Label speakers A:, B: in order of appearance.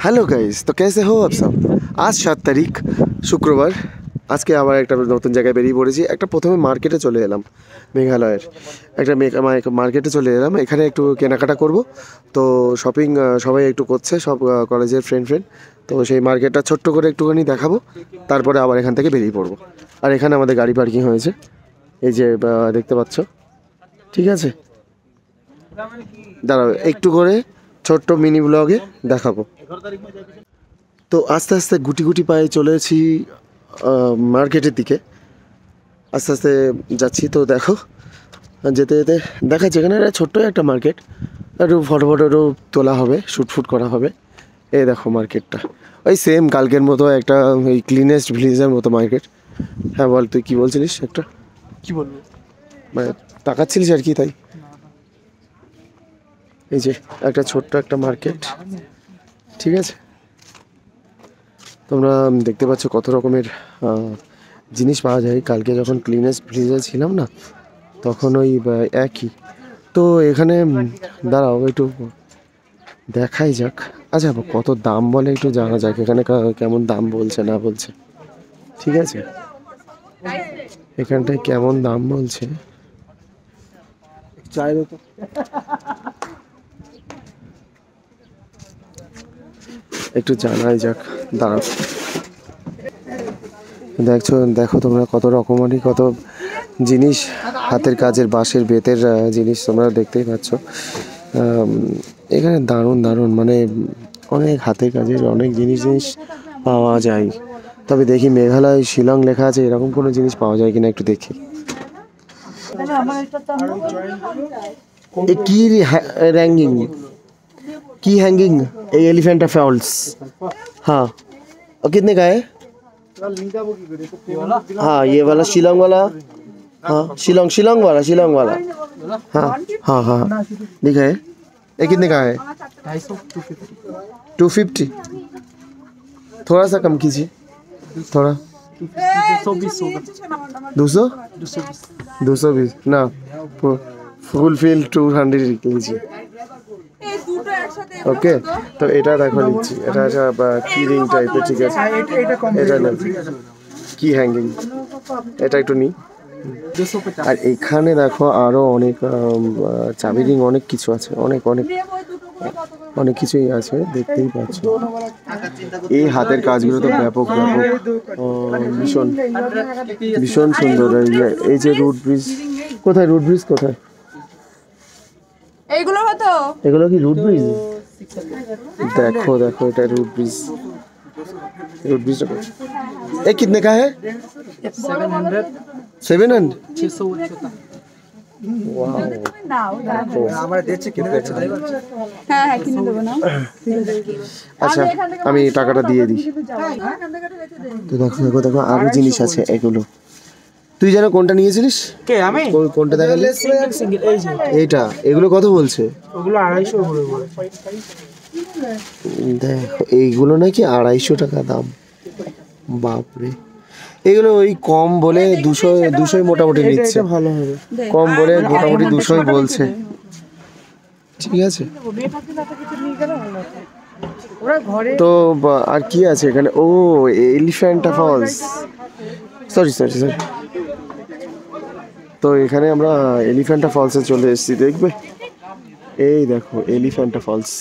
A: Hello guys, तो कैसे हो आप सब। आज 7 तारीख शुक्रবার। আজকে আবার একটা নতুন জায়গায় বেরিয়ে পড়েছি। একটা প্রথমে মার্কেটে চলে এলাম, মেঘালয়ের একটা মার্কেটে চলে এলাম। এখানে একটু কেনাকাটা করব। তো শপিং সবাই একটু করছে, সব কলেজের ফ্রেন্ড। তো সেই মার্কেটটা ছোট্ট করে একটুখানি দেখাবো, তারপরে আবার এখান থেকে বেরিয়ে পড়বো। আর এখানে আমাদের গাড়ি পার্কিং হয়েছে, এই যে দেখতে পাচ্ছ। ঠিক আছে, দাঁড়াও একটু করে ছোট্ট মিনি ব্লগে দেখাবো। তো আস্তে আস্তে গুটি গুটি পায়ে চলেছি মার্কেটের দিকে। আস্তে আস্তে যাচ্ছি। তো দেখো, যেতে যেতে দেখাচ্ছে এখানে ছোট্ট একটা মার্কেট, একটু ফটো তোলা হবে, শ্যুট করা হবে। এই দেখো মার্কেটটা, ওই সেম কালকের মতো একটা ওই ক্লিনেস্ট ভিলেজের মতো মার্কেট। হ্যাঁ বল, তুই কী বলছিলিস? একটা
B: কি বলবো,
A: মানে তাকাচ্ছিলিস আর কি, তাই। এই যে একটা ছোট্ট একটা মার্কেট, ঠিক আছে। তোমরা দেখতে পাচ্ছ কত রকমের জিনিস পাওয়া যায়। কালকে যখন ক্লিনেস্ট ভিলেজে ছিলাম না, তখন ওই একই। তো এখানে দাঁড়াও একটু দেখাই যাক। আচ্ছা, কত দাম বলে একটু জানা যাক, এখানে কেমন দাম বলছে না বলছে। ঠিক আছে, এখানটায় কেমন দাম বলছে চাই তো। একটু জানাই যাক, দাঁড়াও। দেখো তোমরা কত রকমারি কত জিনিস, হাতের কাজের বাঁশের বেতের জিনিস তোমরা দেখতেই পাচ্ছ। এখানে দারুণ মানে অনেক হাতের কাজের অনেক জিনিস পাওয়া যায়। তবে দেখি মেঘালয় শিলং লেখা আছে, এরকম কোনো জিনিস পাওয়া যায় কিনা একটু দেখি। কি হ্যাঙ্গিং, की हैंगिंग एलिफेंटा फॉल्स। हाँ, और कितने का है? हाँ ये वाला शिलोंग वाला। हाँ शिलोंग वाला। हाँ लिखा है। ये कितने का है? 250। थोड़ा सा कम कीजिए, थोड़ा। 220 ना, फुल फिल 200 लीजिए। ওকে, তো এটা দেখো নিচ্ছি। এটা কি রিং টাইপের, ঠিক আছে। এটা না কি হ্যাঙ্গিং, এটা একটু নিই। আর এখানে দেখো আরো অনেক চাবি রিং, অনেক কিছু আছে, অনেক কিছুই আছে, দেখতেই পাচ্ছ। এই হাতের কাজগুলো তো ব্যাপক ভীষণ সুন্দর। এই যে রুট ব্রিজ, কোথায় রুট ব্রিজ কোথায়? এগুলো কি রুট ব্রিজ? देखो এটা रूट ब्रिज। ये कितने का है? 700। আচ্ছা, আমি টাকাটা দিয়ে দিই। তো দেখো আরো জিনিস আছে এগুলো। তুই যেন কোনটা নিয়েছিলিস?
B: কে আমি?
A: কোনটা দেখালি?
B: সিঙ্গেল এই যে
A: এইটা। এগুলো কত বলছে?
B: ওগুলো 250 করে বলে।
A: দেখো এইগুলো নাকি 250 টাকা দাম। বাপরে, এগুলো ওই কম বলে 200 মোটামুটি নিচ্ছে।
B: ভালো হবে,
A: কম বলে মোটামুটি 200 বলছে। ঠিক আছে, তো আর কি আছে এখানে? ও এলিফ্যান্টা ফলস, সরি। তো এখানে আমরা এলিফ্যান্টা ফলসে চলে এসেছি, দেখবে। এই দেখো এলিফ্যান্টা ফলস।